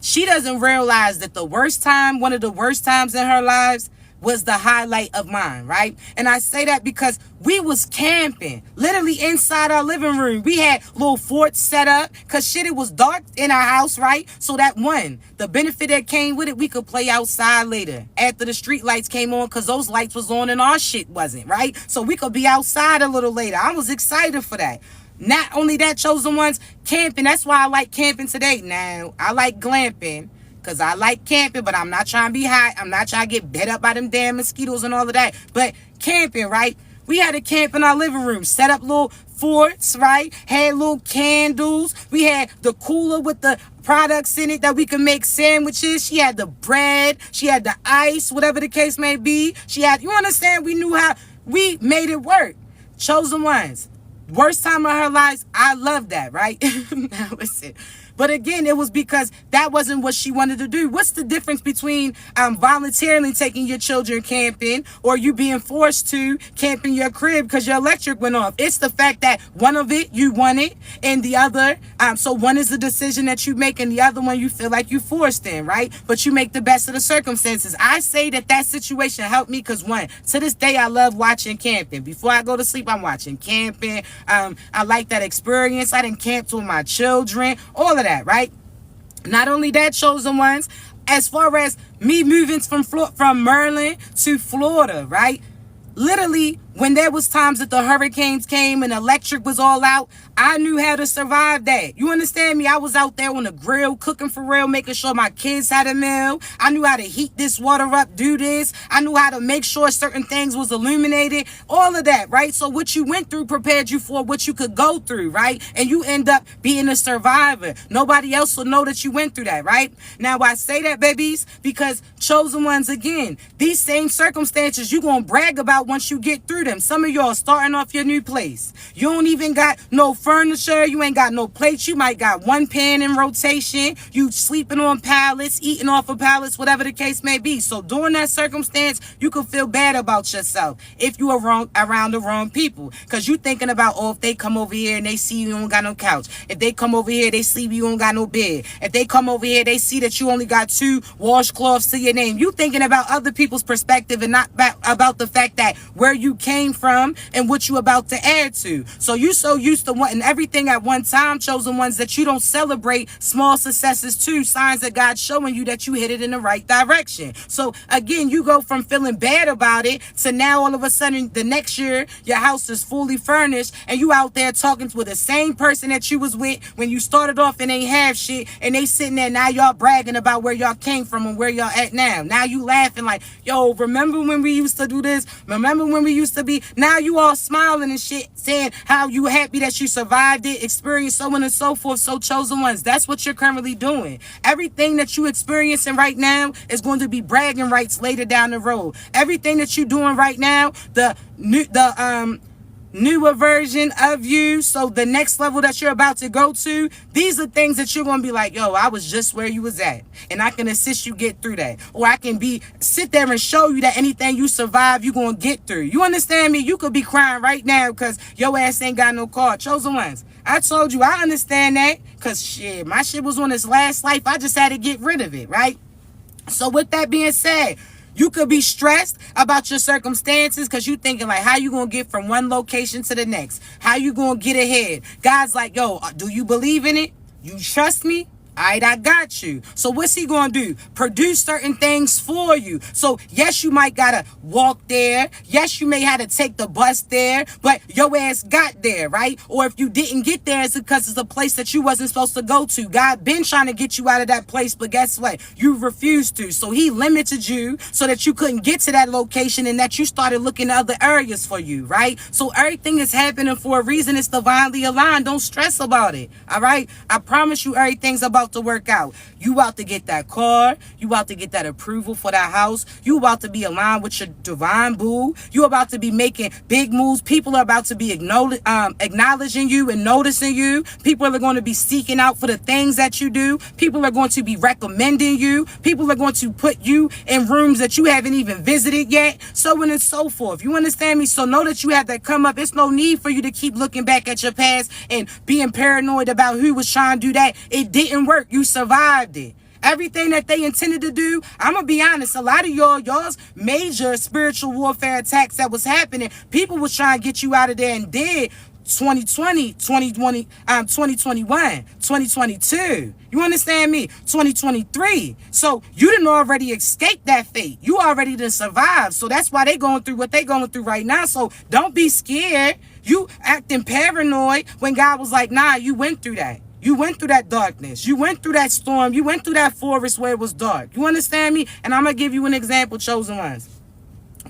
She doesn't realize that one of the worst times in her lives was the highlight of mine, right? And I say that because we was camping, literally inside our living room. We had little forts set up because shit, it was dark in our house, right? So the benefit that came with it, we could play outside later after the street lights came on because those lights was on and our shit wasn't, right? So we could be outside a little later. I was excited for that. Not only that, chosen ones, camping. That's why I like camping today. Now, I like glamping. Because I like camping, but I'm not trying to be hot. I'm not trying to get bit up by them damn mosquitoes and all of that. But camping, right? We had a camp in our living room, set up little forts, right? Had little candles. We had the cooler with the products in it that we could make sandwiches. She had the bread. She had the ice, whatever the case may be. She had, you understand? We knew how, we made it work. Chosen ones. Worst time of her life. I love that, right? Now listen. But again, it was because that wasn't what she wanted to do. What's the difference between voluntarily taking your children camping or you being forced to camp in your crib because your electric went off? It's the fact that one of it you want it and the other, so one is the decision that you make and the other one you feel like you forced in, right? But you make the best of the circumstances. I say that situation helped me because one, to this day, I love watching camping. Before I go to sleep, I'm watching camping. I like that experience. I didn't camp with my children, all of that, right? Not only that, chosen ones, as far as me moving from Maryland to Florida, right? Literally, when there was times that the hurricanes came and electric was all out, I knew how to survive that. You understand me? I was out there on the grill, cooking for real, making sure my kids had a meal. I knew how to heat this water up, do this. I knew how to make sure certain things was illuminated. All of that, right? So what you went through prepared you for what you could go through, right? And you end up being a survivor. Nobody else will know that you went through that, right? Now, I say that, babies, because chosen ones, again, these same circumstances you're going to brag about once you get through them. Some of y'all starting off your new place. You don't even got no furniture. You ain't got no plates. You might got one pan in rotation. You sleeping on pallets, eating off of pallets, whatever the case may be. So during that circumstance, you could feel bad about yourself if you are around the wrong people. Because you thinking about, oh, if they come over here and they see you don't got no couch. If they come over here, they see you don't got no bed. If they come over here, they see that you only got 2 washcloths to your name. You thinking about other people's perspective and not about the fact that where you came from and what you about to add to. So you so used to wanting everything at one time, chosen ones, that you don't celebrate small successes too, signs that God's showing you that you hit it in the right direction. So again, you go from feeling bad about it to now all of a sudden the next year your house is fully furnished and you out there talking with the same person that you was with when you started off and ain't have shit, and they sitting there now y'all bragging about where y'all came from and where y'all at now. Now you laughing like, yo, remember when we used to do this? Remember when we used to be? Now you all smiling and shit, saying how you happy that you survived it, experienced so on and so forth. So chosen ones, that's what you're currently doing. Everything that you experiencing right now is going to be bragging rights later down the road. Everything that you're doing right now, the newer version of you, so the next level that you're about to go to, these are things that you're going to be like, yo, I was just where you was at and I can assist you get through that, or I can sit there and show you that anything you survive you're going to get through. You understand me? You could be crying right now because your ass ain't got no car. Chosen ones, I told you I understand that because shit, my shit was on its last life. I just had to get rid of it, right? So with that being said, you could be stressed about your circumstances because you thinking like, how you going to get from one location to the next? How you going to get ahead? God's like, yo, do you believe in it? You trust me? All right, I got you. So what's he going to do? Produce certain things for you. So yes, you might got to walk there. Yes, you may have to take the bus there, but your ass got there, right? Or if you didn't get there, it's because it's a place that you wasn't supposed to go to. God been trying to get you out of that place, but guess what? You refused to. So he limited you so that you couldn't get to that location and that you started looking at other areas for you, right? So everything is happening for a reason. It's divinely aligned. Don't stress about it, all right? I promise you everything's about to work out. You about to get that car. You about to get that approval for that house. You about to be aligned with your divine boo. You about to be making big moves. People are about to be acknowledging you and noticing you. People are going to be seeking out for the things that you do. People are going to be recommending you. People are going to put you in rooms that you haven't even visited yet. So on and so forth. You understand me? So know that you have that come up. It's no need for you to keep looking back at your past and being paranoid about who was trying to do that. It didn't work. You survived it. Everything that they intended to do, I'm going to be honest, a lot of y'all's major spiritual warfare attacks that was happening, people was trying to get you out of there and did 2020, 2021, 2022. You understand me? 2023. So you didn't already escape that fate. You already done survived. So that's why they going through what they going through right now. So don't be scared. You acting paranoid when God was like, nah, you went through that. You went through that darkness. You went through that storm. You went through that forest where it was dark. You understand me? And I'm going to give you an example, chosen ones.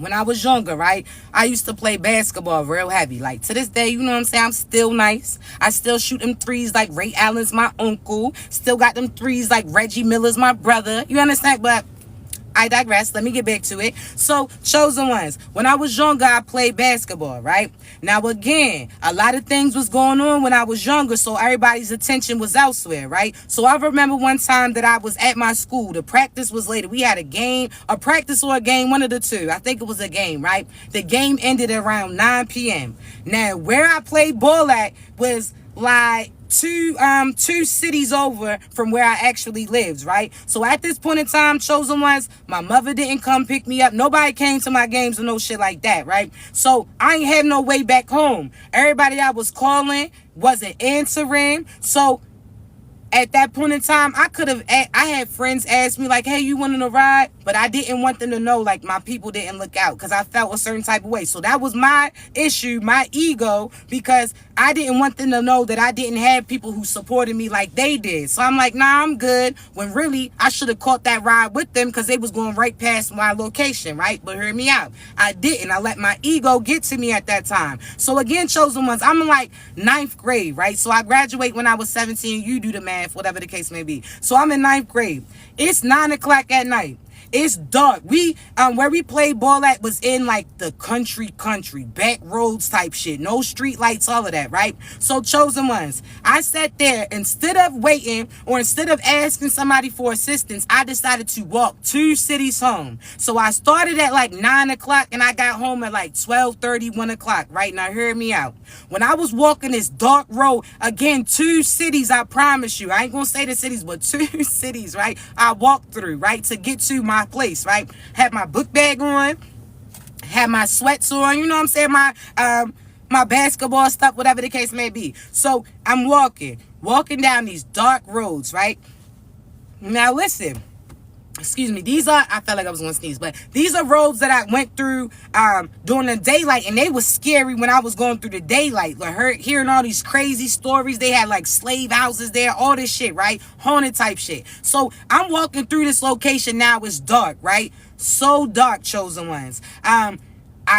when I was younger, right, I used to play basketball real heavy. Like, to this day, you know what I'm saying? I'm still nice. I still shoot them threes like Ray Allen's my uncle. Still got them threes like Reggie Miller's my brother. You understand? But I digress. Let me get back to it. So, chosen ones. When I was younger, I played basketball, right? Now, again, a lot of things was going on when I was younger, so everybody's attention was elsewhere, right? So, I remember one time that I was at my school. The practice was later. We had a game, a practice or a game, one of the two. I think it was a game, right? The game ended around 9 p.m. Now, where I played ball at was like two cities over from where I actually lived, right? So at this point in time, chosen ones, my mother didn't come pick me up. Nobody came to my games or no shit like that, right? So I ain't had no way back home. Everybody I was calling wasn't answering. So at that point in time, I had friends ask me like, hey, you wanting to ride? But I didn't want them to know, like, my people didn't look out because I felt a certain type of way. So that was my issue, my ego, because I didn't want them to know that I didn't have people who supported me like they did. So I'm like, nah, I'm good. When really, I should have caught that ride with them because they was going right past my location, right? But hear me out. I didn't. I let my ego get to me at that time. So again, chosen ones, I'm in like 9th grade, right? So I graduate when I was 17. You do the math, whatever the case may be. So I'm in 9th grade. It's 9 o'clock at night. It's dark. We where we played ball at was in like the country, back roads type shit. No street lights, all of that, right? So chosen ones, I sat there instead of waiting or instead of asking somebody for assistance, I decided to walk 2 cities home. So I started at like 9 o'clock and I got home at like 12:30, 1 o'clock, right? Now hear me out. When I was walking this dark road, again, 2 cities, I promise you, I ain't gonna say the cities, but 2 cities, right? I walked through, right, to get to my place, right? Had my book bag on, had my sweats on, you know what I'm saying? My basketball stuff, whatever the case may be. So I'm walking down these dark roads, right? Now listen, excuse me, I felt like I was going to sneeze, but these are roads that I went through during the daylight, and they was scary when I was going through the daylight. Like hearing all these crazy stories. They had like slave houses there, all this shit, right? Haunted type shit. So I'm walking through this location now. It's dark, right? So dark, chosen ones. I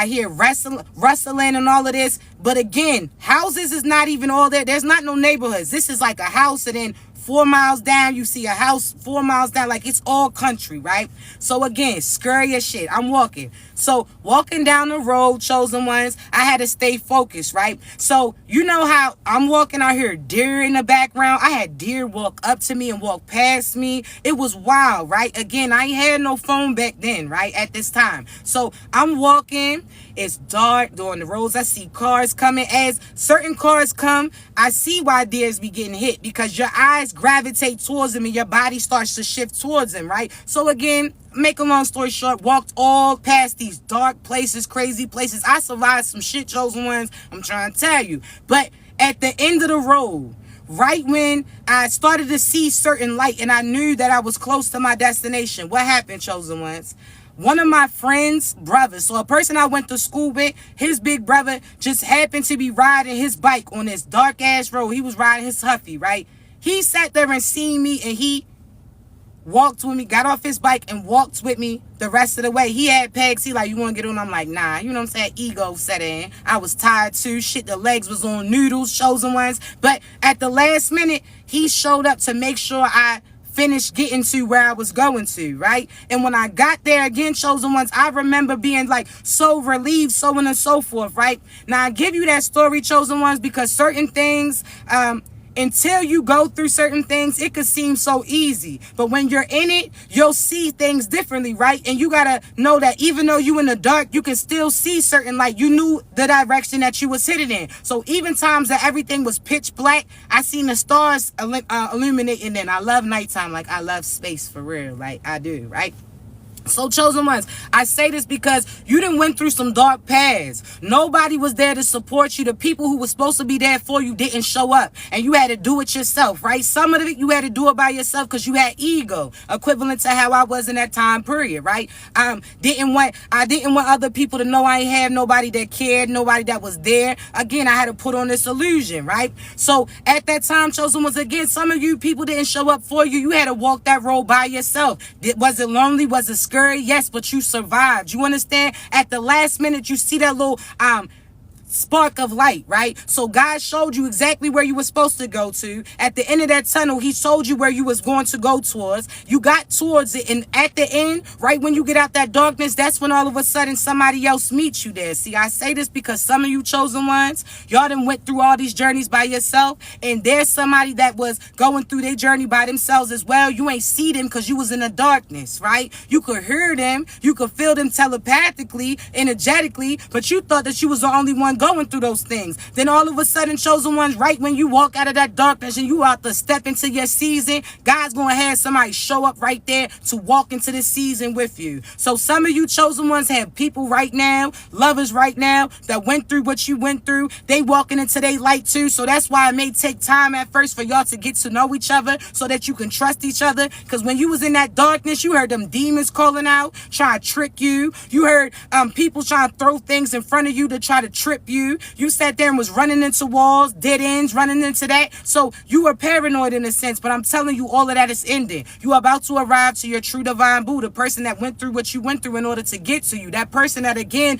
hear rustling and all of this, but again, houses is not even all there. There's not no neighborhoods. This is like a house, and then 4 miles down, you see a house 4 miles down, like it's all country, right? So again, scary as shit. I'm walking. So walking down the road, chosen ones, I had to stay focused, right? So you know how I'm walking out here, deer in the background. I had deer walk up to me and walk past me. It was wild, right? Again, I ain't had no phone back then, right? At this time. So I'm walking. It's dark during the roads. I see cars coming. As certain cars come, I see why deers be getting hit, because your eyes gravitate towards them and your body starts to shift towards them, right? So again, make a long story short, walked all past these dark places, crazy places. I survived some shit, chosen ones, I'm trying to tell you. But at the end of the road, right when I started to see certain light and I knew that I was close to my destination, what happened, chosen ones? One of my friend's brothers, so a person I went to school with, his big brother just happened to be riding his bike on this dark ass road. He was riding his Huffy, right? He sat there and seen me, and he walked with me, got off his bike and walked with me the rest of the way. He had pegs. He like, you want to get on? I'm like, nah. You know what I'm saying? Ego set in. I was tired too. Shit, the legs was on noodles, chosen ones. But at the last minute, he showed up to make sure I finished getting to where I was going to, right? And when I got there again, chosen ones, I remember being like so relieved, so on and so forth, right? Now I give you that story, chosen ones, because certain things, until you go through certain things, it could seem so easy. But when you're in it, you'll see things differently, right? And you gotta know that even though you in the dark, you can still see certain light. You knew the direction that you was headed in. So even times that everything was pitch black, I seen the stars illuminating. And I love nighttime. Like, I love space for real. Like, I do, right? So chosen ones, I say this because you done went through some dark paths. Nobody was there to support you. The people who were supposed to be there for you didn't show up, and you had to do it yourself, right? Some of it you had to do it by yourself because you had ego, equivalent to how I was in that time period, right? I didn't want other people to know I ain't have nobody that cared, nobody that was there. Again, I had to put on this illusion, right? So at that time, chosen ones, again, some of you people didn't show up for you. You had to walk that road by yourself. Was it lonely? Was it scary? scary, yes, but you survived. You understand? At the last minute, you see that little spark of light, right? So God showed you exactly where you were supposed to go to. At the end of that tunnel, he showed you where you was going to go towards. You got towards it, and at the end, right when you get out that darkness, that's when all of a sudden somebody else meets you there. See, I say this because some of you chosen ones, y'all done went through all these journeys by yourself, and there's somebody that was going through their journey by themselves as well. You ain't see them because you was in the darkness, right? You could hear them, you could feel them telepathically, energetically, but you thought that you was the only one going through those things. Then all of a sudden, chosen ones, right when you walk out of that darkness and you out to step into your season, God's going to have somebody show up right there to walk into this season with you. So some of you chosen ones have people right now, lovers right now, that went through what you went through. They walking into their light too. So that's why it may take time at first for y'all to get to know each other so that you can trust each other. Because when you was in that darkness, you heard them demons calling out, trying to trick you. You heard people trying to throw things in front of you to try to trip you. You sat there and was running into walls, dead ends, running into that. So you were paranoid in a sense, but I'm telling you, all of that is ending. You are about to arrive to your true divine boo, the person that went through what you went through in order to get to you. That person that, again,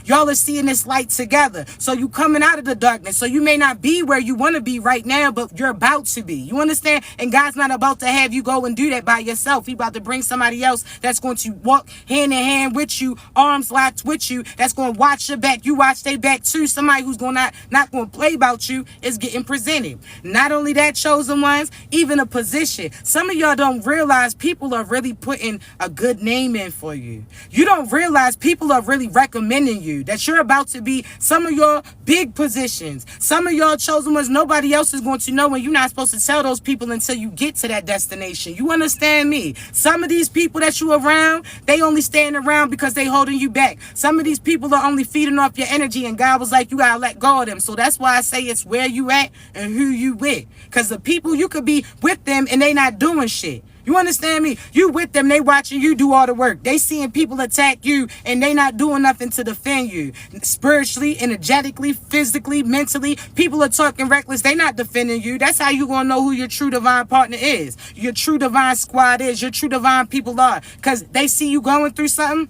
y'all are seeing this light together. So you coming out of the darkness. So you may not be where you want to be right now, but you're about to be. You understand? And God's not about to have you go and do that by yourself. He about to bring somebody else that's going to walk hand in hand with you, arms locked with you, that's going to watch your back. You watch their back too. Somebody who's going not going to play about you is getting presented. Not only that, chosen ones, even a position. Some of y'all don't realize people are really putting a good name in for you. You don't realize people are really recommending you, that you're about to be some of your big positions. Some of y'all chosen ones, nobody else is going to know, and you're not supposed to tell those people until you get to that destination. You understand me? Some of these people that you around, they only staying around because they holding you back. Some of these people are only feeding off your energy, and God was like, you gotta let go of them. So that's why I say it's where you at and who you with. Because the people, you could be with them and they not doing shit. You understand me? You with them, they watching you do all the work. They seeing people attack you and they not doing nothing to defend you. Spiritually, energetically, physically, mentally, people are talking reckless. They not defending you. That's how you gonna know who your true divine partner is. Your true divine squad is. Your true divine people are. Because they see you going through something.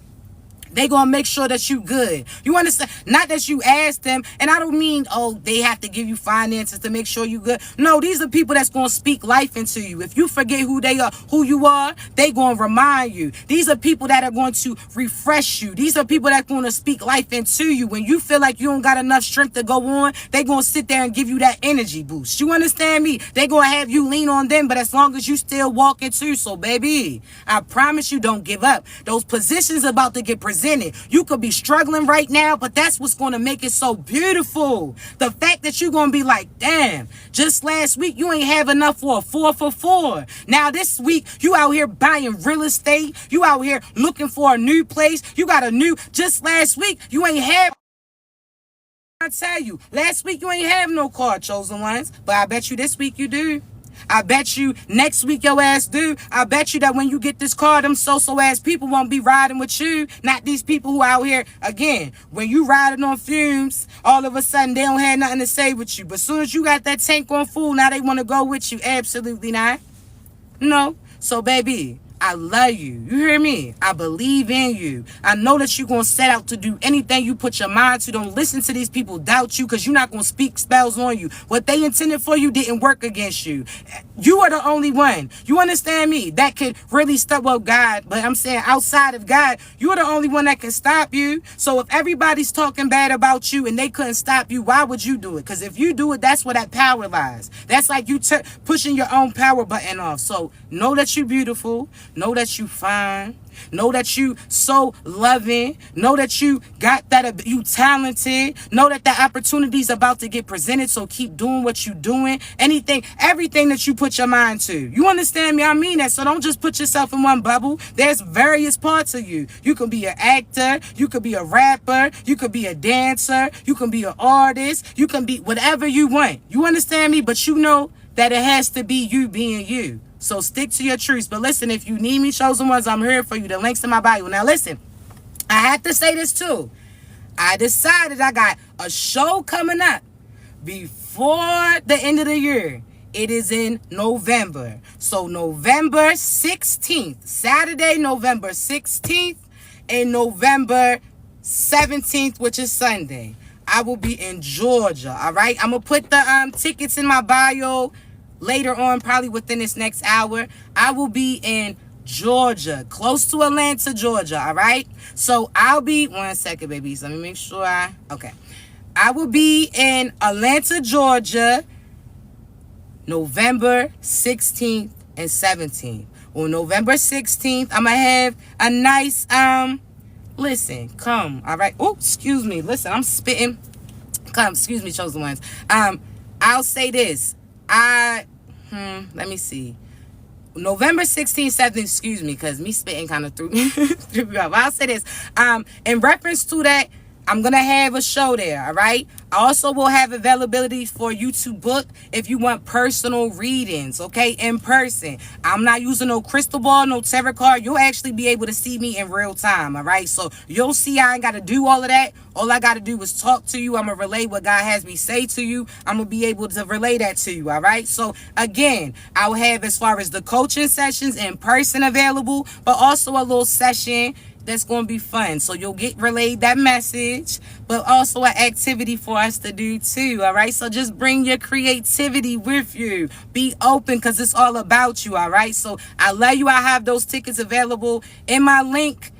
They gonna make sure that you good. You understand? Not that you ask them, and I don't mean, oh, they have to give you finances to make sure you good. No, these are people that's gonna speak life into you. If you forget who they are, who you are, they gonna remind you. These are people that are going to refresh you. These are people that gonna speak life into you. When you feel like you don't got enough strength to go on, they gonna sit there and give you that energy boost. You understand me? They gonna have you lean on them, but as long as you still walking too. So baby, I promise you, don't give up. Those positions about to get presented. You could be struggling right now, but that's what's going to make it so beautiful. The fact that you're going to be like, damn, just last week you ain't have enough for a 4 for 4. Now this week you out here buying real estate. You out here looking for a new place. You got a new, just last week you ain't have. I tell you, last week you ain't have no car, chosen ones, but I bet you this week you do. I bet you next week your ass do. I bet you that when you get this car, them so-so ass people won't be riding with you. Not these people who out here, again, when you riding on fumes, all of a sudden they don't have nothing to say with you. But as soon as you got that tank on full, now they want to go with you. Absolutely not. No. So baby, I love you. You hear me? I believe in you. I know that you're going to set out to do anything you put your mind to. Don't listen to these people doubt you, because you're not going to speak spells on you. What they intended for you didn't work against you. You are the only one. You understand me? That could really stop, well, God, but I'm saying outside of God, you're the only one that can stop you. So if everybody's talking bad about you and they couldn't stop you, why would you do it? Because if you do it, that's where that power lies. That's like you pushing your own power button off. So know that you're beautiful. Know that you fine. Know that you so loving. Know that you got that, you talented. Know that the opportunity's about to get presented. So keep doing what you doing. Anything, everything that you put your mind to. You understand me? I mean that. So don't just put yourself in one bubble. There's various parts of you. You can be an actor. You could be a rapper. You could be a dancer. You can be an artist. You can be whatever you want. You understand me? But you know that it has to be you being you. So stick to your truths. But listen, if you need me, chosen ones, I'm here for you. The link's in my bio. Now listen, I have to say this too. I decided I got a show coming up before the end of the year. it is in November. So November 16th, Saturday, November 16th, and November 17th, which is Sunday, I will be in Georgia. All right. I'm going to put the tickets in my bio later on, probably within this next hour. I will be in Georgia, close to Atlanta, Georgia. All right. So I'll be, one second, babies. Let me make sure okay. I will be in Atlanta, Georgia, November 16th and 17th. On November 16th, I'm going to have a nice, listen, come, all right? Oh, excuse me. Listen, I'm spitting. Come, excuse me, chosen ones. I'll say this. Let me see. November 16th, 17th, excuse me, because me spitting kind of threw me off. I'll say this. In reference to that, I'm going to have a show there, all right? I also will have availability for you to book if you want personal readings, okay, in person. I'm not using no crystal ball, no tarot card. You'll actually be able to see me in real time, all right? So you'll see I ain't got to do all of that. All I got to do is talk to you. I'm going to relay what God has me say to you. I'm going to be able to relay that to you, all right? So, again, I'll have as far as the coaching sessions in person available, but also a little session that's going to be fun. So you'll get relayed that message, but also an activity for us to do too. All right. So just bring your creativity with you. Be open because it's all about you. All right. So I love you. I have those tickets available in my link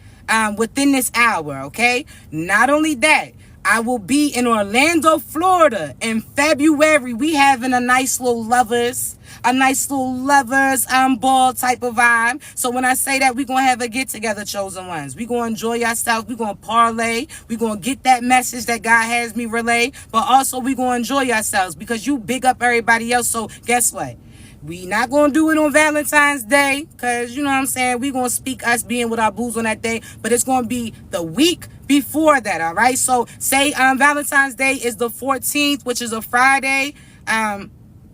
within this hour. Okay. Not only that, I will be in Orlando, Florida in February. We having a nice little lovers ball type of vibe. So when I say that, we're going to have a get together, chosen ones. We're going to enjoy ourselves. We're going to parlay. We're going to get that message that God has me relay. But also we're going to enjoy ourselves because you big up everybody else. So guess what? We not going to do it on Valentine's Day because, you know what I'm saying, we going to speak us being with our booze on that day. But it's going to be the week before that, all right? So say Valentine's Day is the 14th, which is a Friday.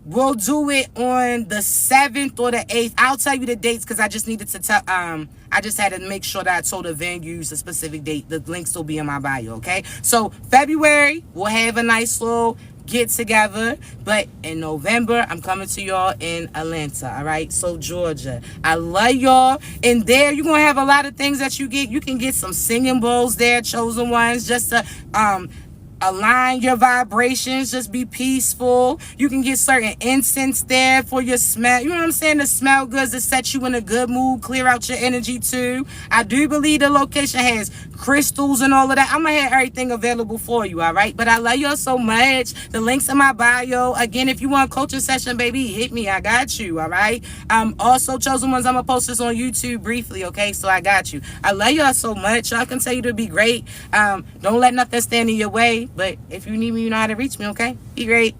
We'll do it on the 7th or the 8th. I'll tell you the dates because I just needed to tell. I just had to make sure that I told the venues a specific date. The links will be in my bio, okay? So February, we'll have a nice little get together, but in November I'm coming to y'all in Atlanta, all right? So Georgia, I love y'all. And there you're gonna have a lot of things that you can get some singing bowls there, chosen ones, just to align your vibrations, just be peaceful. You can get certain incense there for your smell. You know what I'm saying? To smell good, to set you in a good mood, clear out your energy too. I do believe the location has crystals and all of that. I'm gonna have everything available for you, all right? But I love y'all so much. The links in my bio. Again, if you want a coaching session, baby, hit me. I got you, all right? Also, chosen ones, I'm gonna post this on YouTube briefly, okay? So I got you. I love y'all so much. Y'all continue to be great. Don't let nothing stand in your way. But if you need me, you know how to reach me, okay? Be great.